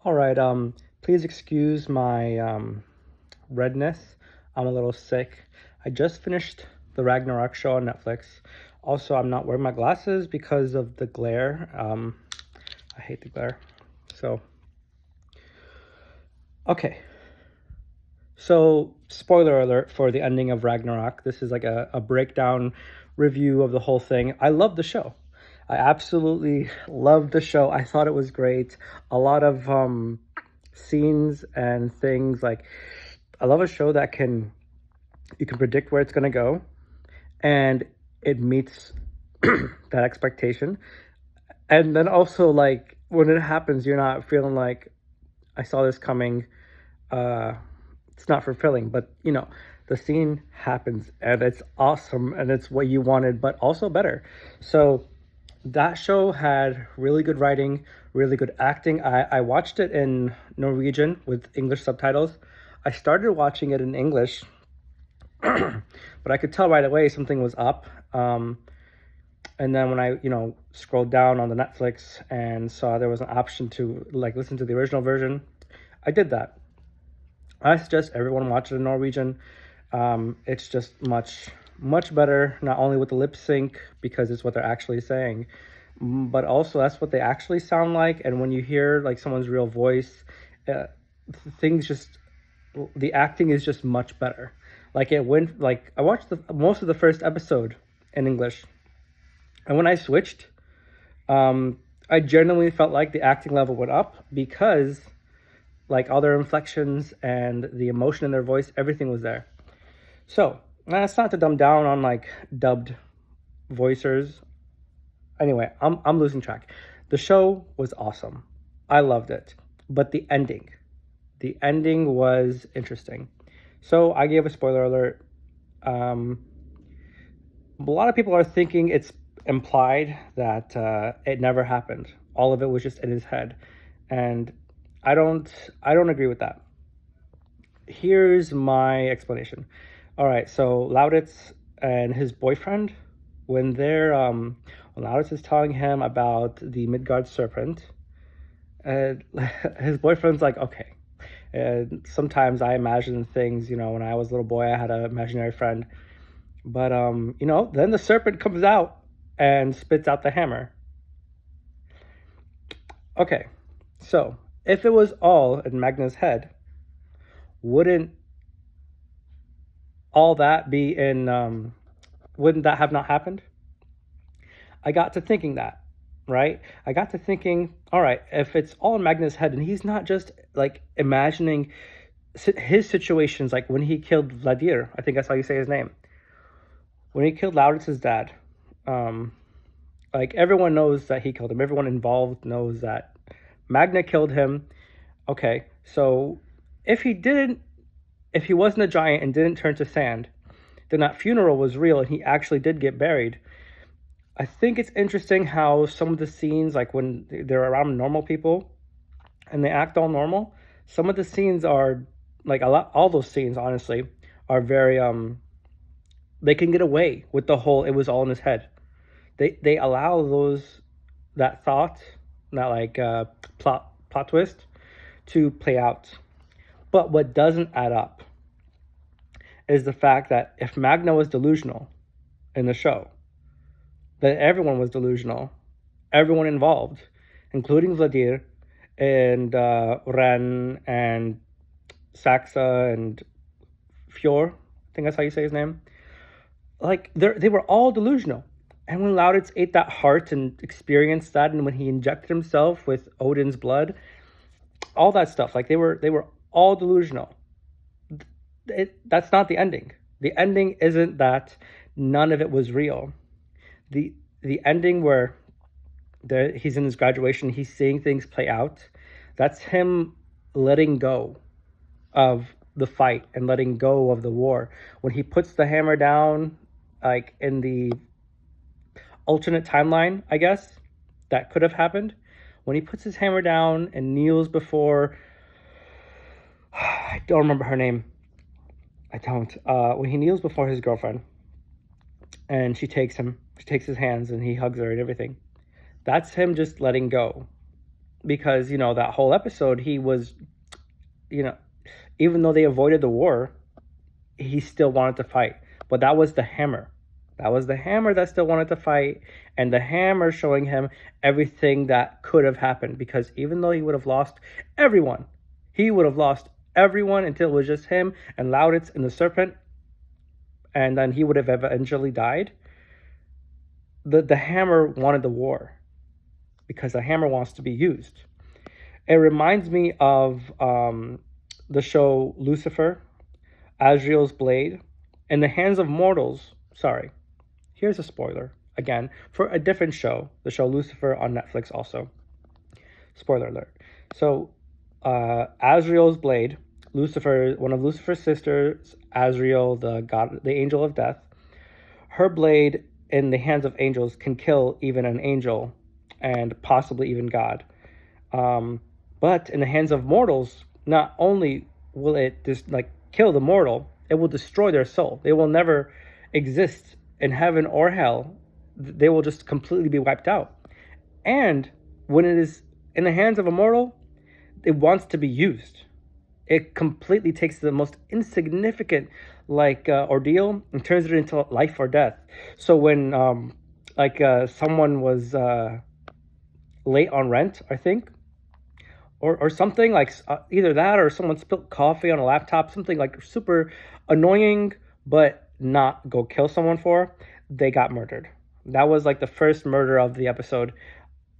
All right, please excuse my redness. I'm a little sick. I just finished the Ragnarok show on Netflix. Also, I'm not wearing my glasses because of the glare. I hate the glare. So, okay. So, spoiler alert for the ending of Ragnarok. This is like a breakdown review of the whole thing. I love the show. I absolutely loved the show. I thought it was great. A lot of scenes and things like I love a show that you can predict where it's going to go and it meets that expectation. And then also like when it happens, you're not feeling like I saw this coming. Uh, it's not fulfilling, but the scene happens and it's awesome and it's what you wanted, but also better. So that show had really good writing, really good acting. I watched it in Norwegian with English subtitles. I started watching it in English, but I could tell right away something was up. And then when I, scrolled down on the Netflix and saw there was an option to like listen to the original version, I did that. I suggest everyone watch it in Norwegian. It's just much better, not only with the lip sync because it's what they're actually saying, but also that's what they actually sound like. And when you hear like someone's real voice, uh, things just the acting is just much better. Like it went like I watched most of the first episode in English, and when I switched, I genuinely felt like the acting level went up because like all their inflections and the emotion in their voice, everything was there. So that's not to dumb down on like dubbed voicers. Anyway, I'm losing track. The show was awesome. I loved it, but the ending was interesting. So I gave a spoiler alert. Um, a lot of people are thinking it's implied that it never happened. All of it was just in his head, and I don't I don't agree with that. Here's my explanation. All right, so Lauditz and his boyfriend, when Lauditz is telling him about the Midgard serpent, uh, his boyfriend's like, okay. And sometimes I imagine things, when I was a little boy, I had an imaginary friend. But then the serpent comes out and spits out the hammer. Okay, so if it was all in Magna's head, wouldn't all that be in? Wouldn't that have not happened? I got to thinking that, right? I got to thinking, all right, if it's all in Magna's head and he's not just like imagining his situations, like when he killed Vladimir, I think that's how you say his name. When he killed Lauritz's dad, um, like everyone knows that he killed him. Everyone involved knows that Magna killed him. Okay, so if he didn't, if he wasn't a giant and didn't turn to sand, then that funeral was real and he actually did get buried. I think it's interesting how some of the scenes, like when they're around normal people and they act all normal, some of the scenes are like all those scenes, honestly, are very, they can get away with the whole, it was all in his head. They allow that thought, that like plot twist to play out. But what doesn't add up is the fact that if Magna was delusional in the show, then everyone was delusional. Everyone involved, including Vladimir and Ren and Saxa and Fjord. I think that's how you say his name. Like they were all delusional. And when Lauditz ate that heart and experienced that, and when he injected himself with Odin's blood, all that stuff, like they were all delusional. That's not the ending. The ending isn't that none of it was real. The ending where he's in his graduation, he's seeing things play out. That's him letting go of the fight and letting go of the war. When he puts the hammer down, like in the alternate timeline, I guess that could have happened. When he puts his hammer down and kneels before, I don't remember her name. I don't. When he kneels before his girlfriend, and she takes his hands and he hugs her and everything. That's him just letting go. because, that whole episode, he was, you know, even though they avoided the war, he still wanted to fight. But that was the hammer. That was the hammer that still wanted to fight, and the hammer showing him everything that could have happened. Because even though he would have lost everyone, he would have lost everyone until it was just him and Lauditz and the serpent, and then he would have eventually died. The hammer wanted the war because the hammer wants to be used. It reminds me of the show Lucifer, Azrael's blade, in the hands of mortals. Sorry, here's a spoiler again for a different show, the show Lucifer on Netflix also. Spoiler alert. So, Azrael's blade, Lucifer, one of Lucifer's sisters, Azrael, the god, the angel of death, her blade in the hands of angels can kill even an angel and possibly even God. But in the hands of mortals, not only will it just kill the mortal, it will destroy their soul. They will never exist in heaven or hell. They will just completely be wiped out. And when it is in the hands of a mortal, it wants to be used. It completely takes the most insignificant ordeal and turns it into life or death. So when someone was late on rent, I think, or something either that or someone spilled coffee on a laptop, something super annoying, but not go kill someone for, they got murdered. That was the first murder of the episode.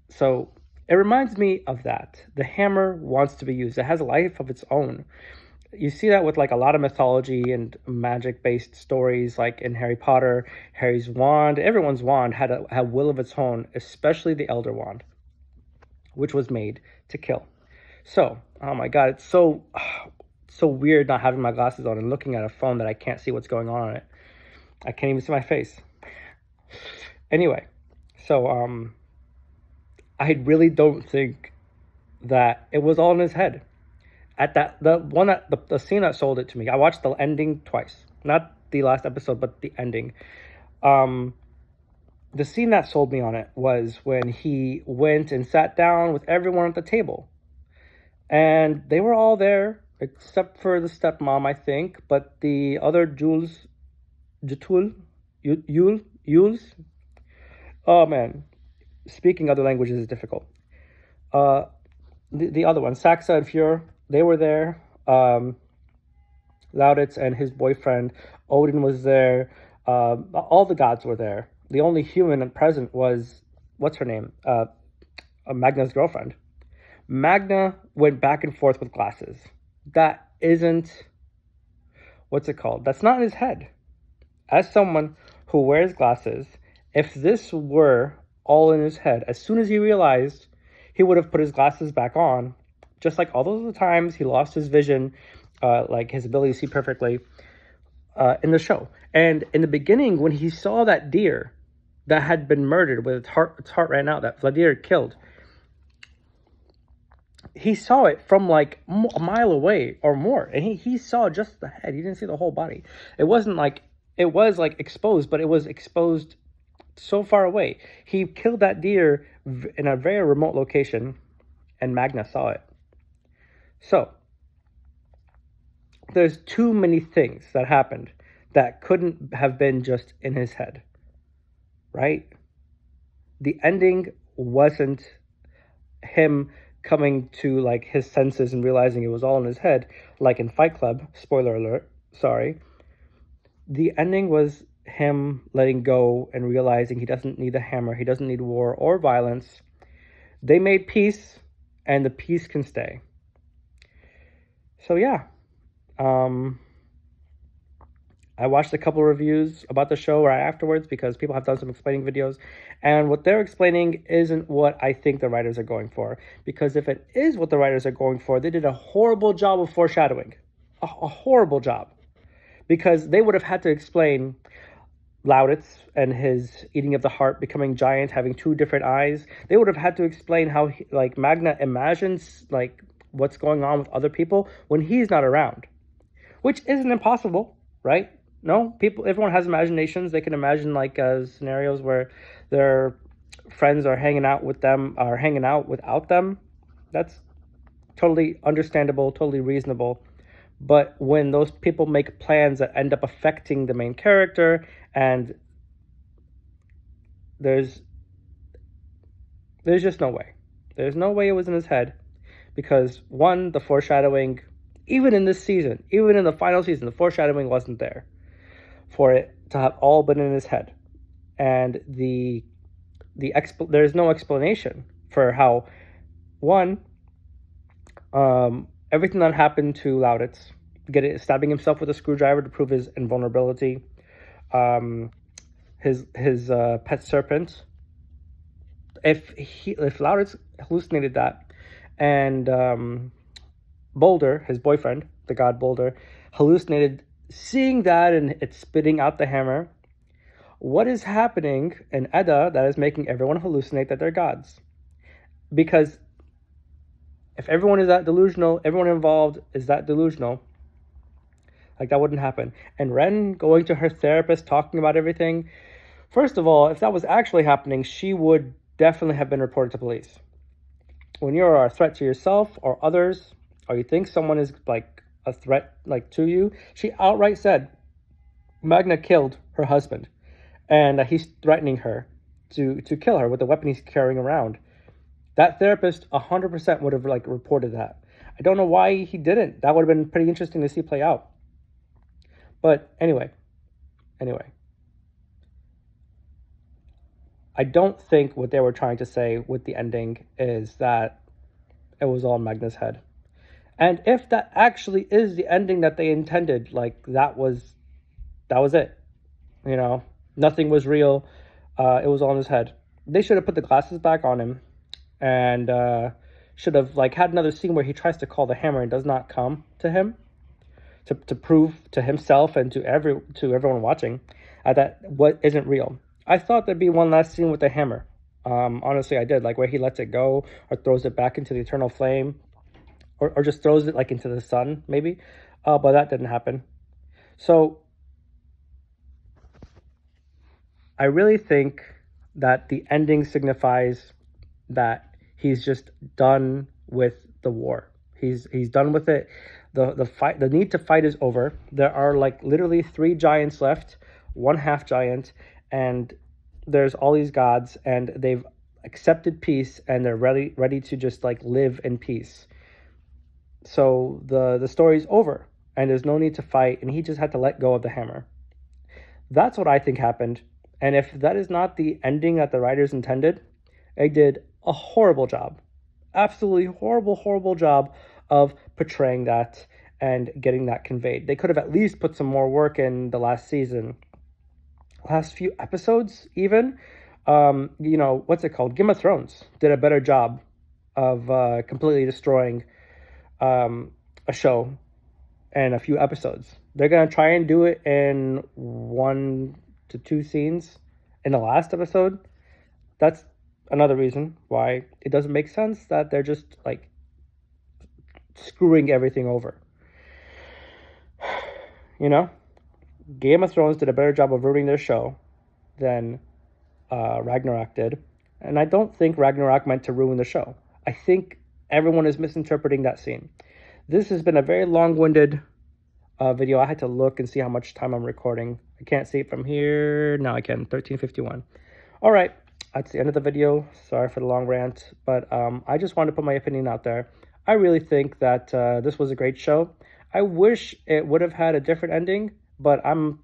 So it reminds me of that. The hammer wants to be used. It has a life of its own. You see that with a lot of mythology and magic-based stories, like in Harry Potter, Harry's wand. Everyone's wand had a will of its own, especially the Elder Wand, which was made to kill. So, oh my God, it's so weird not having my glasses on and looking at a phone that I can't see what's going on it. I can't even see my face. Anyway, so I really don't think that it was all in his head. At the scene that sold it to me, I watched the ending twice, not the last episode, but the ending. The scene that sold me on it was when he went and sat down with everyone at the table, and they were all there except for the stepmom, I think, but the other Jules, oh man, speaking other languages is difficult. The other one, Saxa and Fjord, they were there. Lauditz and his boyfriend Odin was there. All the gods were there. The only human present was, what's her name? Magna's girlfriend. Magna went back and forth with glasses. That isn't, what's it called? That's not in his head. As someone who wears glasses, if this were all in his head, as soon as he realized, he would have put his glasses back on, just like all those other times he lost his vision, his ability to see perfectly, in the show. And in the beginning, when he saw that deer that had been murdered with its heart ran out, that Vladimir killed, he saw it from a mile away or more, and he saw just the head. He didn't see the whole body. It wasn't it was exposed, but it was exposed so far away. He killed that deer in a very remote location, and Magna saw it. So there's too many things that happened that couldn't have been just in his head, right? The ending wasn't him coming to his senses and realizing it was all in his head, like in Fight Club. Spoiler alert, sorry. The ending was him letting go and realizing he doesn't need the hammer, he doesn't need war or violence. They made peace, and the peace can stay. So yeah, I watched a couple reviews about the show right afterwards because people have done some explaining videos, and what they're explaining isn't what I think the writers are going for. Because if it is what the writers are going for, they did a horrible job of foreshadowing. A horrible job. Because they would have had to explain Lauditz and his eating of the heart, becoming giant, having two different eyes. They would have had to explain how Magna imagines what's going on with other people when he's not around, which isn't impossible, right? No, everyone has imaginations. They can imagine scenarios where their friends are hanging out with them, or hanging out without them. That's totally understandable, totally reasonable. But when those people make plans that end up affecting the main character, and there's just no way. There's no way it was in his head, because one, the foreshadowing, even in this season, even in the final season, the foreshadowing wasn't there for it to have all been in his head. And there's no explanation for how, one, everything that happened to Lauditz, stabbing himself with a screwdriver to prove his invulnerability, his pet serpent. If Lauditz hallucinated that, and Boulder, his boyfriend, the god Boulder, hallucinated seeing that and it spitting out the hammer, what is happening in Edda that is making everyone hallucinate that they're gods? Because if everyone is that delusional, everyone involved is that delusional, like, that wouldn't happen. And Ren going to her therapist, talking about everything, first of all, if that was actually happening, she would definitely have been reported to police. When you're a threat to yourself or others, or you think someone is like a threat like to you, she outright said Magna killed her husband, and he's threatening her to kill her with the weapon he's carrying around. That therapist 100% would have like reported that. I don't know why he didn't. That would have been pretty interesting to see play out. But anyway, I don't think what they were trying to say with the ending is that it was all in Magna's head. And if that actually is the ending that they intended, like, that was it. You know, nothing was real. It was all in his head. They should have put the glasses back on him, and should have like had another scene where he tries to call the hammer and does not come to him, to prove to himself and to everyone watching that what isn't real. I thought there'd be one last scene with the hammer. Honestly, I did, like where he lets it go or throws it back into the eternal flame, or just throws it like into the sun, maybe. But that didn't happen. So I really think that the ending signifies that he's just done with the war. He's done with it. The fight, the need to fight is over. There are like literally 3 giants left, 1 half giant, and there's all these gods, and they've accepted peace, and they're ready to just like live in peace. So the story's over, and there's no need to fight, and he just had to let go of the hammer. That's what I think happened. And if that is not the ending that the writers intended, they did a horrible job. Absolutely horrible job of portraying that and getting that conveyed. They could have at least put some more work in the last season. Last few episodes, even. What's it called? Game of Thrones did a better job of completely destroying a show in a few episodes. They're going to try and do it in 1 to 2 scenes in the last episode. That's another reason why it doesn't make sense that they're just like screwing everything over. Game of Thrones did a better job of ruining their show than Ragnarok did. And I don't think Ragnarok meant to ruin the show. I think everyone is misinterpreting that scene. This has been a very long-winded video. I had to look and see how much time I'm recording. I can't see it from here. Now I can. 13:51. All right. That's the end of the video. Sorry for the long rant. But I just wanted to put my opinion out there. I really think that this was a great show. I wish it would have had a different ending, but I'm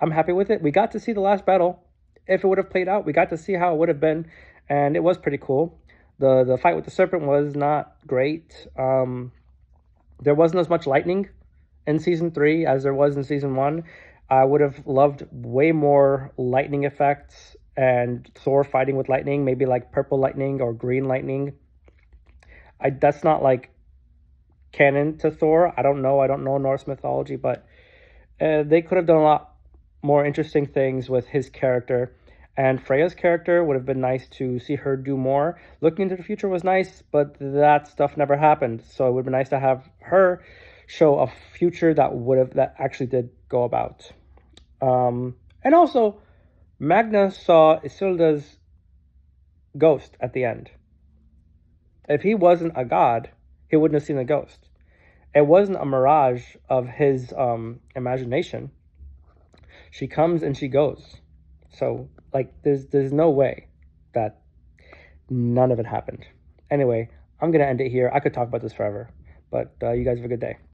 happy with it. We got to see the last battle. If it would have played out, we got to see how it would have been, and it was pretty cool. The fight with the serpent was not great. There wasn't as much lightning in season 3 as there was in season 1. I would have loved way more lightning effects and Thor fighting with lightning, maybe like purple lightning or green lightning. That's not like canon to Thor. I don't know Norse mythology, but they could have done a lot more interesting things with his character. And Freya's character would have been nice to see her do more. Looking into the future was nice, but that stuff never happened. So it would be nice to have her show a future that actually did go about. And also, Magna saw Isilda's ghost at the end. If he wasn't a god, he wouldn't have seen a ghost. It wasn't a mirage of his imagination. She comes and she goes. So like there's no way that none of it happened. Anyway, I'm gonna end it here. I could talk about this forever, but you guys have a good day.